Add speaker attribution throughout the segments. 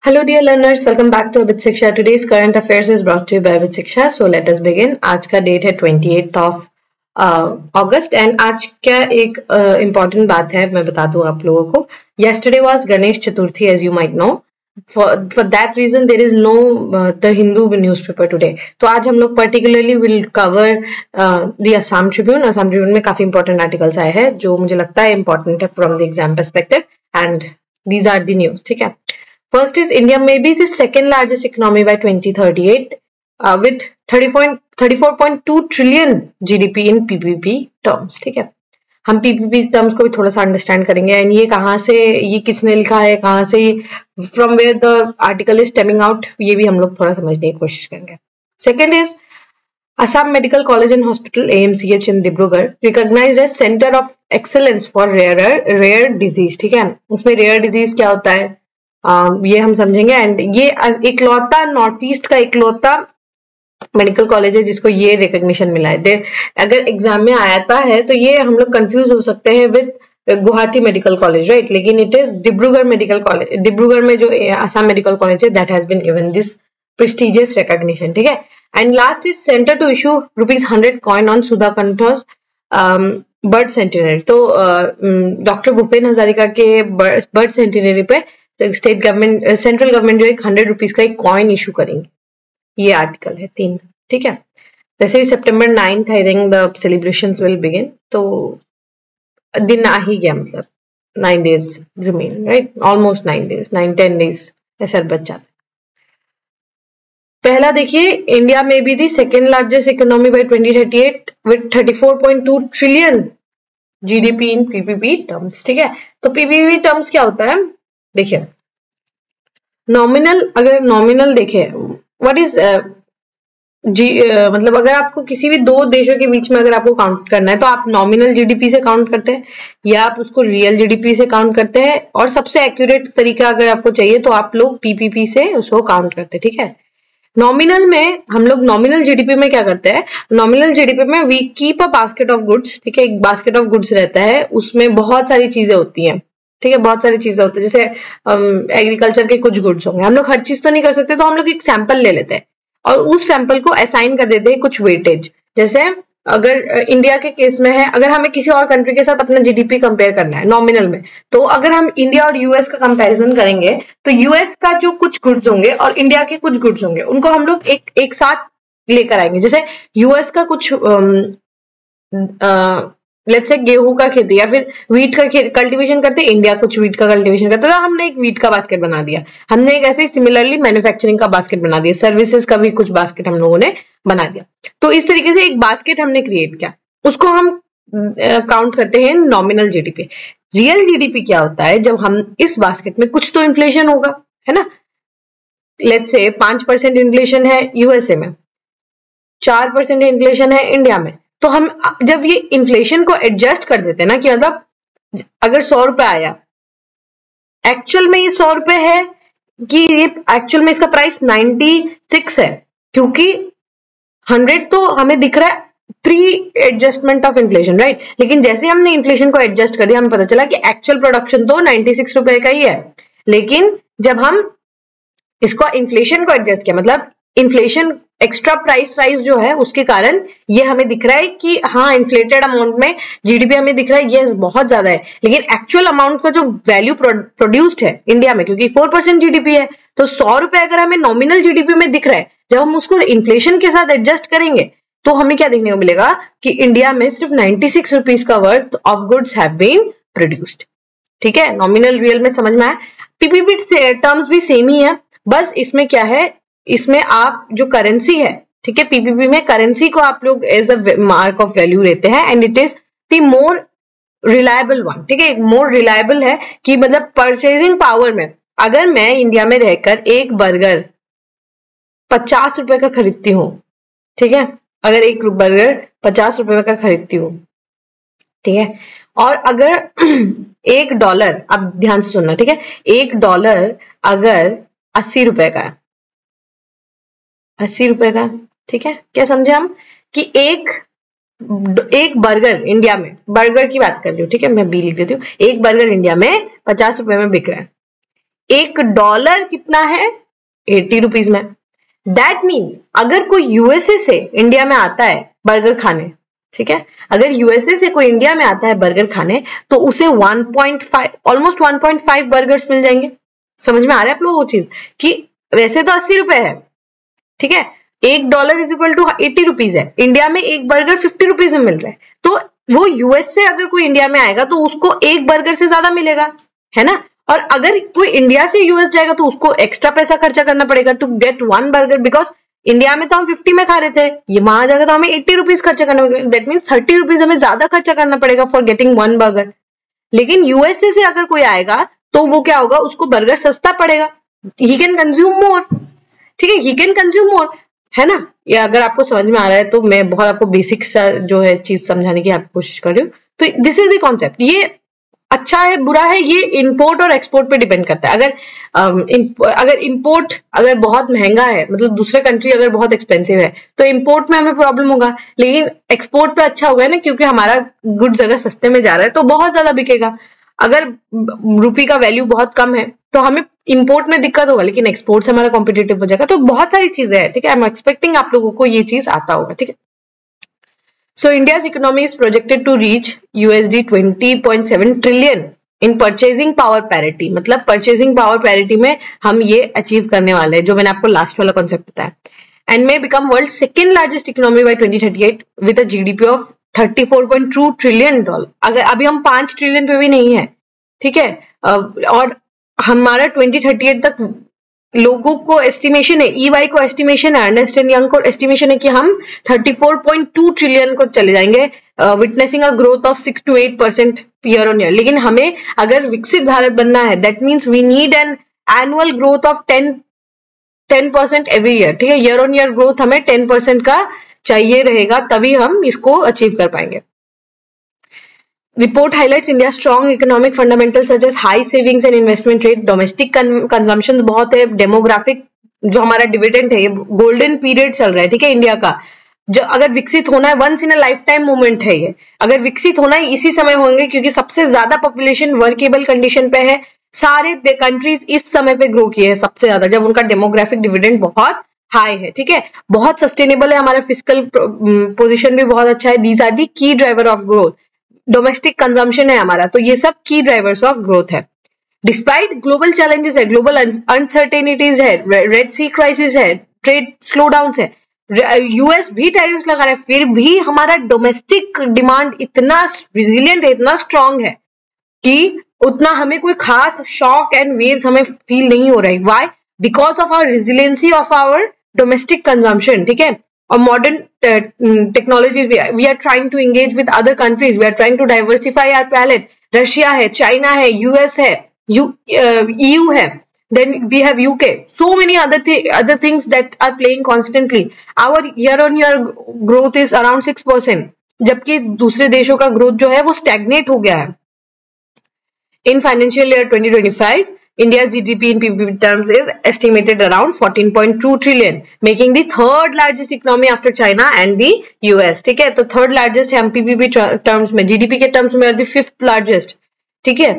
Speaker 1: Hello dear learners, welcome back to Abit Shiksha. Today's current affairs is brought to you by Abit Shiksha. So let us begin. आज का date है 28th of August and आज क्या एक important बात है मैं बता दूं आप लोगों को. Yesterday was Ganesh Chaturthi as you might know. For that reason there is no the Hindu newspaper today. तो आज हम लोग particularly will cover the Assam Tribune. Assam Tribune में काफी important articles आए हैं जो मुझे लगता है important है from the exam perspective and these are the news. ठीक है. First is India may be the second largest economy by 2038 with 34.2 trillion GDP in PPP terms. ठीक है, हम PPP terms को भी थोड़ा सा अंडरस्टैंड करेंगे एंड ये कहाँ से, ये किसने लिखा है, कहाँ से, from where the article is stemming out, ये भी हम लोग थोड़ा समझने की कोशिश करेंगे. Second is Assam Medical College and Hospital AMCH in Dibrugarh recognized as Center of Excellence for Rare Disease. ठीक है, उसमें रेयर डिजीज क्या होता है ये हम समझेंगे एंड ये इकलौता नॉर्थ ईस्ट का इकलौता मेडिकल कॉलेज है जिसको ये रिकॉग्निशन मिला है. अगर एग्जाम में आता है तो ये हम लोग कंफ्यूज हो सकते हैं with Guwahati medical college, right, लेकिन it is Dibrugarh medical college. Dibrugarh में जो आसाम मेडिकल कॉलेज है that has been given this prestigious recognition. ठीक है, and last is centre to issue ₹100 coin on Sudhakantha's birth centenary. तो डॉक्टर भूपेन हजारिका के बर्थ सेंटिनरी पे state government, central government जो एक ₹100 का एक कॉइन इशू करेंगे. ये आर्टिकल है 3. ठीक है, वैसे ही September 9th I think the celebrations will begin. तो दिन आ ही गया, मतलब 9 days remain, right, almost 9 days, 9-10 days ऐसा बच जाता है. पहला देखिए, इंडिया में भी the second largest economy bye 2038 with 34.2 trillion GDP in PPP terms. ठीक है, तो PPP टर्म्स क्या होता है देखिए, नॉमिनल, अगर नॉमिनल देखे व्हाट इज मतलब अगर आपको किसी भी दो देशों के बीच में अगर आपको काउंट करना है तो आप नॉमिनल GDP से काउंट करते हैं या आप उसको रियल GDP से काउंट करते हैं, और सबसे एक्यूरेट तरीका अगर आपको चाहिए तो आप लोग PPP से उसको काउंट करते हैं. ठीक है, नॉमिनल में हम लोग नॉमिनल GDP में क्या करते हैं, नॉमिनल GDP में we keep a basket of goods. ठीक है, एक बास्केट ऑफ गुड्स रहता है, उसमें बहुत सारी चीजें होती हैं. ठीक है, बहुत सारी चीजें होती है, जैसे एग्रीकल्चर के कुछ गुड्स होंगे, हम लोग हर चीज तो नहीं कर सकते तो हम लोग एक सैंपल ले लेते हैं और उस सैंपल को असाइन कर देते हैं कुछ वेटेज. जैसे अगर इंडिया के केस में है, अगर हमें किसी और कंट्री के साथ अपना GDP कंपेयर करना है नॉमिनल में, तो अगर हम इंडिया और यूएस का कंपैरिजन करेंगे तो यूएस का जो कुछ गुड्स होंगे और इंडिया के कुछ गुड्स होंगे उनको हम लोग एक साथ लेकर आएंगे. जैसे यूएस का कुछ लेट्स से गेहूं का खेती या फिर वीट का कल्टीवेशन करते, इंडिया कुछ वीट का कल्टीवेशन करता, तो हमने एक वीट का बास्केट बना दिया. हमने एक ऐसे सिमिलरली मैन्युफैक्चरिंग का बास्केट बना दिया, सर्विसेज का भी कुछ बास्केट हम लोगों ने बना दिया. तो इस तरीके से एक बास्केट हमने क्रिएट किया, उसको हम काउंट करते हैं नॉमिनल GDP. रियल GDP क्या होता है, जब हम इस बास्केट में कुछ तो इन्फ्लेशन होगा, है ना. लेट्स से 5% इन्फ्लेशन है यूएसए में, 4% इन्फ्लेशन है इंडिया में, तो हम जब ये इन्फ्लेशन को एडजस्ट कर देते हैं ना, कि मतलब अगर 100 रुपए आया, एक्चुअल में ये 100 रुपए है कि ये एक्चुअल में इसका प्राइस 96 है, क्योंकि 100 तो हमें दिख रहा है pre adjustment of inflation, right, लेकिन जैसे हमने इन्फ्लेशन को एडजस्ट कर दिया हमें पता चला कि एक्चुअल प्रोडक्शन तो 96 रुपए का ही है. लेकिन जब हम इसको इन्फ्लेशन को एडजस्ट किया, मतलब इन्फ्लेशन एक्स्ट्रा प्राइस राइज जो है उसके कारण ये हमें दिख रहा है कि हाँ इन्फ्लेटेड अमाउंट में GDP हमें दिख रहा है ये बहुत ज्यादा है, लेकिन एक्चुअल अमाउंट का जो वैल्यू प्रोड्यूस्ड है इंडिया में, क्योंकि 4% GDP है, तो 100 रुपए अगर हमें नॉमिनल GDP में दिख रहा है, जब हम उसको इन्फ्लेशन के साथ एडजस्ट करेंगे तो हमें क्या देखने को मिलेगा कि इंडिया में सिर्फ 96 रुपीज का worth of goods have been produced. ठीक है, नॉमिनल रियल में समझ में आया. PPP टर्म्स भी सेम ही है, बस इसमें क्या है, इसमें आप जो करेंसी है, ठीक है, PPP में करेंसी को आप लोग as a mark of value लेते हैं and it is the more reliable one. ठीक है, एक मोर रिलायबल है कि मतलब परचेजिंग पावर में अगर मैं इंडिया में रहकर एक बर्गर 50 रुपए का खरीदती हूँ, ठीक है, अगर एक बर्गर 50 रुपए का खरीदती हूँ, ठीक है, और अगर $1, आप ध्यान से सुनना, ठीक है, $1 अगर 80 रुपए का है, 80 रुपए का, ठीक है, क्या समझे हम कि एक बर्गर इंडिया में, बर्गर की बात कर रही हूँ, ठीक है, मैं बी लिख देती हूँ, एक बर्गर इंडिया में 50 रुपए में बिक रहा है. $1 कितना है? 80 रुपीज में। दैट मीन्स अगर कोई यूएसए से इंडिया में आता है बर्गर खाने, ठीक है, अगर यूएसए से कोई इंडिया में आता है बर्गर खाने तो उसे 1.5 ऑलमोस्ट 1.5 बर्गर्स मिल जाएंगे। समझ में आ रहा है आप लोगों को चीज कि वैसे तो 80 रुपए है, ठीक है, $1 इज इक्वल टू 80 रुपीज है, इंडिया में एक बर्गर 50 रुपीज में मिल रहा है, तो वो यूएस से अगर कोई इंडिया में आएगा तो उसको एक बर्गर से ज्यादा मिलेगा, है ना। और अगर कोई इंडिया से यूएस जाएगा तो उसको एक्स्ट्रा पैसा खर्चा करना पड़ेगा to get 1 burger, because India में तो हम 50 में खा रहे थे, ये वहां जाएगा तो हमें 80 रुपीज खर्चा करना पड़ेगा। दैट मीन्स 30 रुपीज हमें ज्यादा खर्चा करना पड़ेगा फॉर गेटिंग 1 बर्गर। लेकिन यूएसए से अगर कोई आएगा तो वो क्या होगा, उसको बर्गर सस्ता पड़ेगा, ही कैन कंज्यूम मोर, ठीक है, ही कैन कंज्यूम मोर, है ना। या अगर आपको समझ में आ रहा है तो मैं बहुत आपको बेसिक सा जो है चीज समझाने की आपको कोशिश कर रही हूँ। तो दिस इज द कॉन्सेप्ट। ये अच्छा है बुरा है, ये इंपोर्ट और एक्सपोर्ट पे डिपेंड करता है। अगर इंपोर्ट अगर बहुत महंगा है, मतलब दूसरे कंट्री अगर बहुत एक्सपेंसिव है तो इंपोर्ट में हमें प्रॉब्लम होगा, लेकिन एक्सपोर्ट पे अच्छा होगा ना, क्योंकि हमारा गुड्स अगर सस्ते में जा रहा है तो बहुत ज्यादा बिकेगा। अगर रुपी का वैल्यू बहुत कम है तो हमें इंपोर्ट में दिक्कत होगा, लेकिन एक्सपोर्ट से हमारा कॉम्पिटिटिव हो जाएगा। तो बहुत सारी चीजें हैं, ठीक है, आई एम एक्सपेक्टिंग आप लोगों को ये चीज आता होगा, ठीक है। So India's economy is projected to reach USD 20.7 trillion in purchasing power parity। मतलब purchasing power parity में हम ये अचीव करने वाले हैं, जो मैंने आपको लास्ट वाला कॉन्सेप्ट बताया। And may become world's second largest economy by 2038 with a GDP of $34.2 trillion। अगर अभी हम 5 ट्रिलियन पे भी नहीं है, ठीक है, और हमारा 2038 तक लोगों को एस्टिमेशन है, ईवाई को एस्टिमेशन है, अर्नेस्ट एंड यंग को एस्टिमेशन है कि हम 34.2 ट्रिलियन को चले जाएंगे, witnessing a growth of 6 to 8% year on year. लेकिन हमें अगर विकसित भारत बनना है, that means we need an annual growth of 10% every year, ठीक है, ईयर ऑन ईयर ग्रोथ हमें 10% का चाहिए रहेगा, तभी हम इसको अचीव कर पाएंगे। Report highlights India's strong economic fundamentals such as high savings and investment rate, domestic consumption बहुत है, demographic जो हमारा डिविडेंड है, ये गोल्डन पीरियड चल रहा है, ठीक है, इंडिया का। जो अगर विकसित होना है, once in a lifetime moment है ये, अगर विकसित होना है इसी समय होंगे, क्योंकि सबसे ज्यादा पॉपुलेशन वर्केबल कंडीशन पे है। सारे कंट्रीज इस समय पे ग्रो किए हैं सबसे ज्यादा, जब उनका डेमोग्राफिक डिविडेंड बहुत हाई है, ठीक है, बहुत सस्टेनेबल है, हमारा फिजिकल पोजिशन भी बहुत अच्छा है। दीज आर दी की driver of growth. Domestic consumption है हमारा, तो ये सब की ड्राइवर्स ऑफ ग्रोथ है। डिस्पाइट ग्लोबल चैलेंजेस है, ग्लोबल अनसर्टेनिटीज है, रेड सी क्राइसिस है, ट्रेड स्लो डाउन है, यूएस भी टैरिफ्स लगा रहा है, फिर भी हमारा डोमेस्टिक डिमांड इतना रिजिलियंट है, इतना स्ट्रांग है कि उतना हमें कोई खास शॉक एंड वेव्स हमें फील नहीं हो रही। Why? Because of our resiliency of our domestic consumption, ठीक है। और modern technology we are trying to engage with other countries, we are trying to diversify our palette. Russia है, China है, US है, EU है, then we have UK, so many other things that are playing constantly. Our year on year growth is around 6%, जबकि दूसरे देशों का growth जो है वो स्टैग्नेट हो गया है। In financial year 2025, India's GDP in PPP terms is estimated around 14.2 trillion, making the third largest economy after China and the US, ठीक है। तो थर्ड लार्जेस्ट है हम PPP टर्म्स में, GDP के टर्म्स में the fifth largest, ठीक है।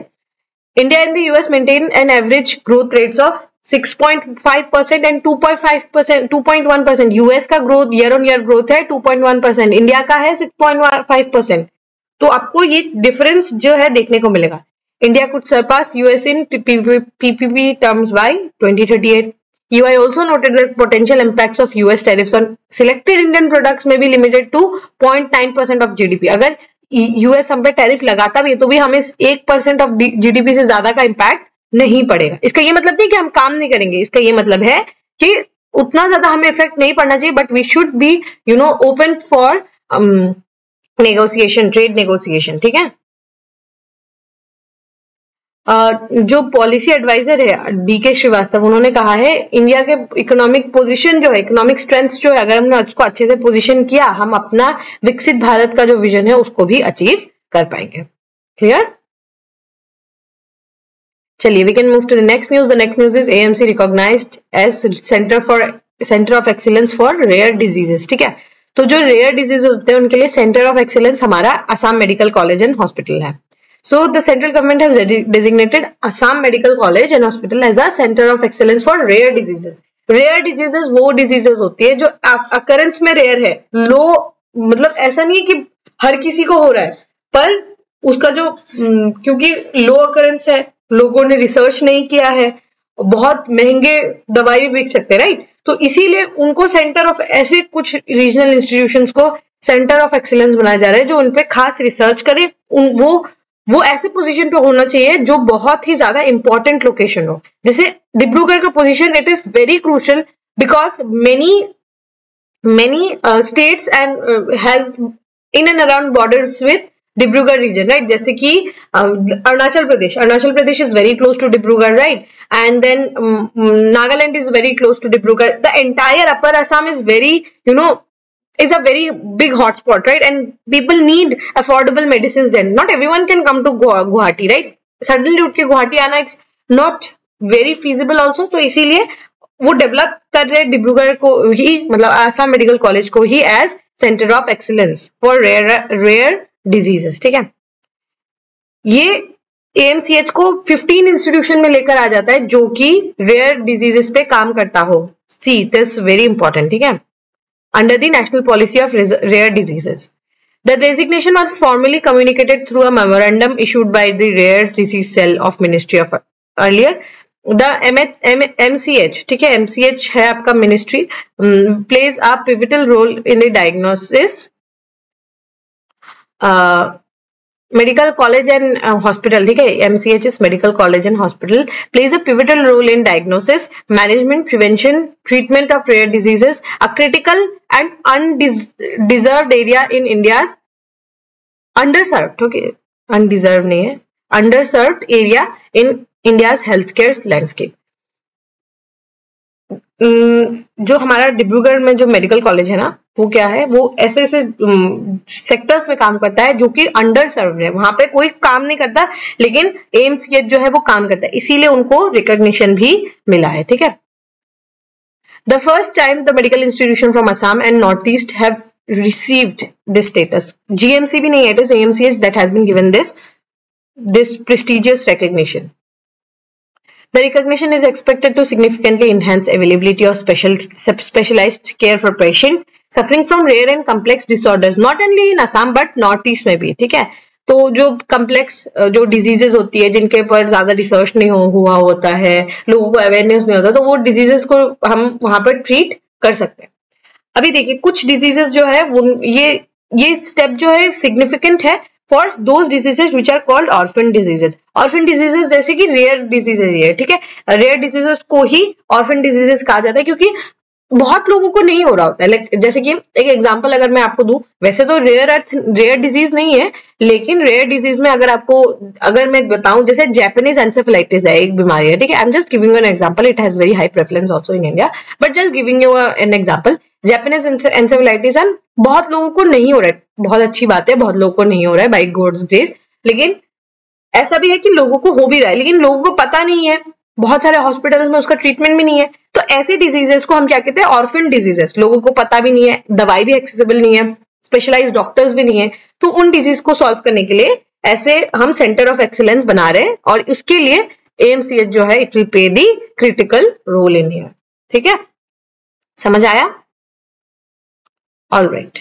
Speaker 1: India and the US maintain an average growth rates of 6.5% and 2.5%, 2.1%. US का growth year on year growth है 2.1%, इंडिया का है 6.5%। तो आपको ये डिफरेंस जो है देखने को मिलेगा। India could surpass US in PPP terms by 2038. UI also noted that potential impacts of US tariffs on selected Indian products may be limited to 0.9% of GDP. अगर यूएस हम पे टैरिफ लगाता भी है तो भी हमें 1% ऑफ जीडीपी से ज्यादा का इम्पैक्ट नहीं पड़ेगा। इसका ये मतलब नहीं कि हम काम नहीं करेंगे, इसका ये मतलब है कि उतना ज्यादा हमें इफेक्ट नहीं पड़ना चाहिए, but we should be open for negotiation, trade negotiation, ठीक है। जो पॉलिसी एडवाइजर है बीके श्रीवास्तव, उन्होंने कहा है इंडिया के इकोनॉमिक पोजीशन जो है, इकोनॉमिक स्ट्रेंथ जो है, अगर हमने उसको अच्छे से पोजीशन किया, हम अपना विकसित भारत का जो विजन है उसको भी अचीव कर पाएंगे। क्लियर? चलिए, we can move to the next news. The next news is AMC recognised as centre of excellence for rare diseases, ठीक है। तो जो रेयर डिजीज होते हैं उनके लिए सेंटर ऑफ एक्सीलेंस हमारा Assam medical college and hospital है। So the central government has designated Assam Medical College and Hospital as a center of excellence for rare diseases. Rare diseases वो डिजीजेस होती है जो अकरेंस में रेयर है, लो मतलब ऐसा नहीं है कि हर किसी को हो रहा है, पर उसका जो क्योंकि लो अकरेंस है, लोगों ने रिसर्च नहीं किया है, बहुत महंगे दवाई बिक सकते हैं, राइट? तो इसीलिए उनको सेंटर ऑफ, ऐसे कुछ रीजनल इंस्टीट्यूशंस को सेंटर ऑफ एक्सीलेंस बनाया जा रहा है जो उन पे खास रिसर्च करे। वो ऐसे पोजीशन पे होना चाहिए जो बहुत ही ज्यादा इंपॉर्टेंट लोकेशन हो। जैसे डिब्रूगढ़ का position, it is very crucial because many states and has in and around borders with Dibrugarh region, right? जैसे कि Arunachal Pradesh is very close to Dibrugarh, right? And then Nagaland is very close to Dibrugarh. The entire upper Assam is very, is a very big hotspot, right? And people need affordable medicines then. Not everyone can come to Guwahati, right? Suddenly उठ के गुवाहाटी आना, it's not very feasible also. तो इसीलिए वो develop कर रहे डिब्रूगढ़ को ही, मतलब आसाम मेडिकल कॉलेज को ही as centre of excellence for rare diseases, ठीक है? ये AMCH को 15 इंस्टीट्यूशन में लेकर आ जाता है जो कि रेयर डिजीजेस पे काम करता हो. सी दिस वेरी इंपॉर्टेंट, ठीक है? Under the national policy of rare diseases. The designation was formally communicated through a memorandum issued by the Rare Disease Cell of Ministry of earlier. The MCH, ठीक है, MCH है आपका ministry, plays a pivotal role in the diagnosis. Medical college and hospital, ठीक है, MCH's medical college and hospital plays a pivotal role in diagnosis, management, prevention, treatment of rare diseases, a critical and undeserved area in India's underserved, okay, undeserved नहीं है, underserved area in India's healthcare landscape. जो हमारा डिब्रूगढ़ में जो medical college है ना, वो क्या है, वो ऐसे सेक्टर्स में काम करता है जो कि अंडर सर्व है, वहां पे कोई काम नहीं करता, लेकिन AMCH जो है वो काम करता है, इसीलिए उनको रिकॉग्निशन भी मिला है, ठीक है? The first time the medical institution from Assam and north east have received this status. GMC भी नहीं है, it is AMCH that has been given this prestigious recognition. The recognition is expected to significantly enhance availability of specialized care for patients suffering from rare and complex disorders, not only in Assam but North East में भी, ठीक है? तो जो complex जो diseases होती है, जिनके पर ज्यादा रिसर्च नहीं हुआ होता है, लोगों को अवेयरनेस नहीं होता, तो वो डिजीजेस को हम वहां पर ट्रीट कर सकते हैं. अभी देखिए, कुछ डिजीजेस जो है वो ये स्टेप जो है सिग्निफिकेंट है for those diseases which are called orphan diseases. Orphan diseases जैसे कि rare diseases है, ठीक है? rare diseases को ही orphan diseases कहा जाता है क्योंकि बहुत लोगों को नहीं हो रहा होता है. लाइक जैसे कि एक एग्जांपल अगर मैं आपको दूं, वैसे तो रेयर डिजीज नहीं है, लेकिन रेयर डिजीज में अगर मैं बताऊं, जैसे जापानीज एंसेफेलाइटिस है, एक बीमारी है, ठीक है? I am just giving an example, it has very high preference also in India, but just giving you an example. Japanese encephalitis बहुत लोगों को नहीं हो रहा है, बहुत अच्छी बात है, बहुत लोगों को नहीं हो रहा है बाय गॉड्स ग्रेस, लेकिन ऐसा भी है कि लोगों को हो भी रहा है, लेकिन लोगों को पता नहीं है, बहुत सारे हॉस्पिटल्स में उसका ट्रीटमेंट भी नहीं है. तो ऐसे डिजीजेस को हम क्या कहते हैं? Orphan diseases. लोगों को पता भी नहीं है, दवाई भी एक्सेसिबल नहीं है, स्पेशलाइज्ड डॉक्टर्स भी नहीं है, तो उन डिजीज को सॉल्व करने के लिए ऐसे हम सेंटर ऑफ एक्सीलेंस बना रहे हैं, और इसके लिए AMCH जो है it will play the critical role in here, ठीक है? समझ आया? All right,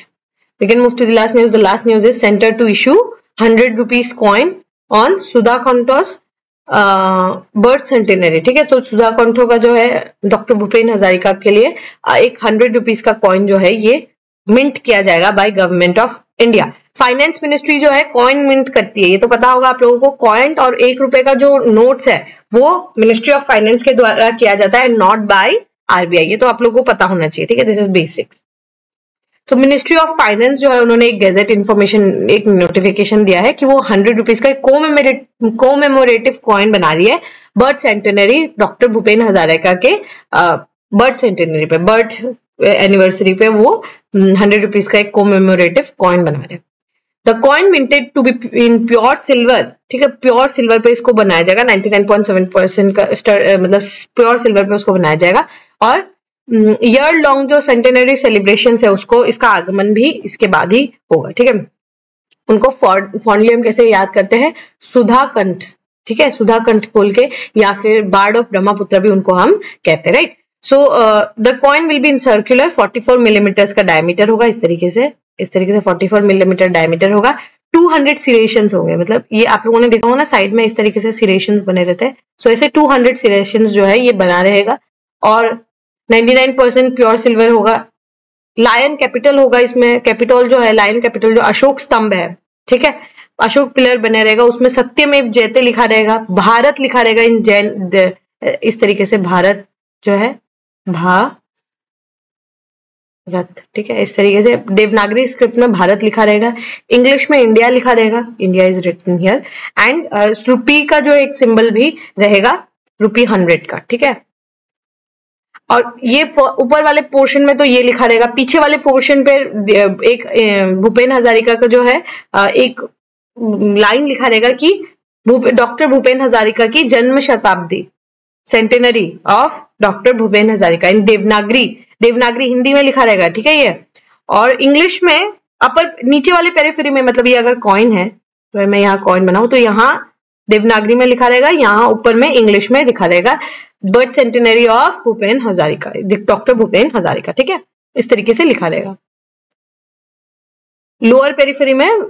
Speaker 1: we can move to the last news. The last news is center to issue 100 rupees coin on Sudha Kanto's birth centenary, ठीक है? तो सुधा कंठो का जो है डॉक्टर भूपेन हजारिका के लिए एक 100 रुपीज का कॉइन जो है ये मिंट किया जाएगा by government of India. Finance ministry जो है कॉइन मिंट करती है, ये तो पता होगा आप लोगों को. कॉइन और 1 रुपए का जो नोट्स है वो मिनिस्ट्री ऑफ फाइनेंस के द्वारा किया जाता है, नॉट बाय RBI. ये तो आप लोगों को पता होना चाहिए, ठीक है? This is basics. तो मिनिस्ट्री ऑफ फाइनेंस जो है उन्होंने एक गैजेट इन्फॉर्मेशन, एक नोटिफिकेशन दिया है कि वो 100 रुपीज का कोमेमोरेटिव कॉइन बना रही है birth centenary doctor Bhupen Hazarika के बर्थ सेंटेनरी पे, बर्थ एनिवर्सरी पे वो 100 रुपीज का एक कोमेमोरेटिव कॉइन बना रहे हैं. The coin minted to be in pure silver, ठीक है? प्योर सिल्वर पे इसको बनाया जाएगा, 99.7% का मतलब प्योर सिल्वर पे उसको बनाया जाएगा, और ईयर लॉन्ग जो सेंटेनरी सेलिब्रेशन है उसको, इसका आगमन भी इसके बाद ही होगा, ठीक है? उनको फॉन्डली हम कैसे याद करते हैं, सुधाकंठ, ठीक है, सुधाकंठ बोल के, या फिर बार्ड ऑफ ब्रह्मपुत्र भी उनको हम कहते हैं, right. So the coin will be in circular, 44 millimetre का डायमीटर होगा, इस तरीके से 44 मिलीमीटर डायमीटर होगा। 200 सिरेशंस होंगे, मतलब ये आप लोगों ने देखा होगा ना साइड में इस तरीके से सिरेशंस बने रहते हैं, सो ऐसे 200 सिरेशंस जो है ये बना रहेगा। और 99% प्योर सिल्वर होगा। लायन कैपिटल होगा इसमें, कैपिटल जो है, लायन कैपिटल जो अशोक स्तंभ है, ठीक है, अशोक पिलर बने रहेगा, उसमें सत्यमेव जयते लिखा रहेगा, भारत लिखा रहेगा इन जैन, इस तरीके से भारत जो है, भारत, ठीक है, इस तरीके से देवनागरी स्क्रिप्ट में भारत लिखा रहेगा, इंग्लिश में इंडिया लिखा रहेगा, India is written here, and rupee का जो एक सिंबल भी रहेगा, रुपी 100 का, ठीक है। और ये ऊपर वाले पोर्शन में तो ये लिखा रहेगा, पीछे वाले पोर्शन पे एक भूपेन हजारिका का जो है एक लाइन लिखा रहेगा कि डॉक्टर भूपेन हजारिका की जन्म शताब्दी, centenary of doctor Bhupen Hazarika, in Devanagari, Devanagari Hindi में लिखा रहेगा, ठीक है ये। और इंग्लिश में अपर नीचे वाले पेरिफेरी में, मतलब ये अगर कॉइन है, तो मैं यहाँ कॉइन बनाऊं तो यहाँ देवनागरी में लिखा रहेगा, यहाँ ऊपर में इंग्लिश में लिखा रहेगा birth centenary of Bhupen Hazarika, doctor Bhupen Hazarika, ठीक है, इस तरीके से लिखा रहेगा। लोअर पेरिफेरी में,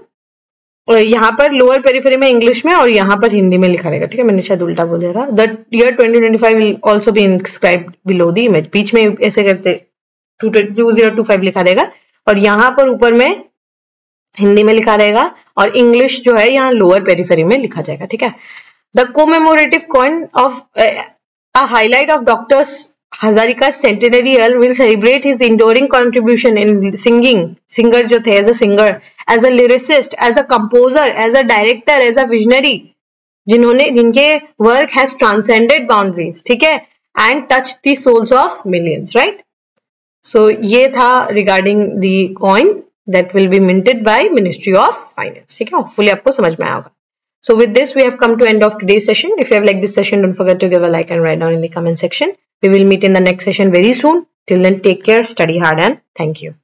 Speaker 1: यहाँ पर लोअर पेरिफेरी में इंग्लिश में और यहाँ पर हिंदी में लिखा रहेगा, ठीक है, मैंने शायद उल्टा बोल दिया था। The year 2025 will also be inscribed below the image, बीच में ऐसे करते 2025 लिखा रहेगा, और यहाँ पर ऊपर में हिंदी में लिखा रहेगा, और इंग्लिश जो है यहाँ लोअर पेरिफेरी में लिखा जाएगा, ठीक है। The commemorative coin of a highlight of Dr. Hazarika's centenary year will celebrate his enduring contribution in singing, singer जो थे, as a singer, as a lyricist, as a composer, as a director, as a visionary, जिनके work has transcended boundaries, ठीक है, and touched the souls of millions, right? So ये था regarding the coin that will be minted by Ministry of Finance, ठीक है, hopefully आपको समझ में आया होगा। So with this, we have come to end of today's session. If you have liked this session, don't forget to give a like and write down in the comment section. We will meet in the next session very soon. Till then, take care, study hard, and thank you.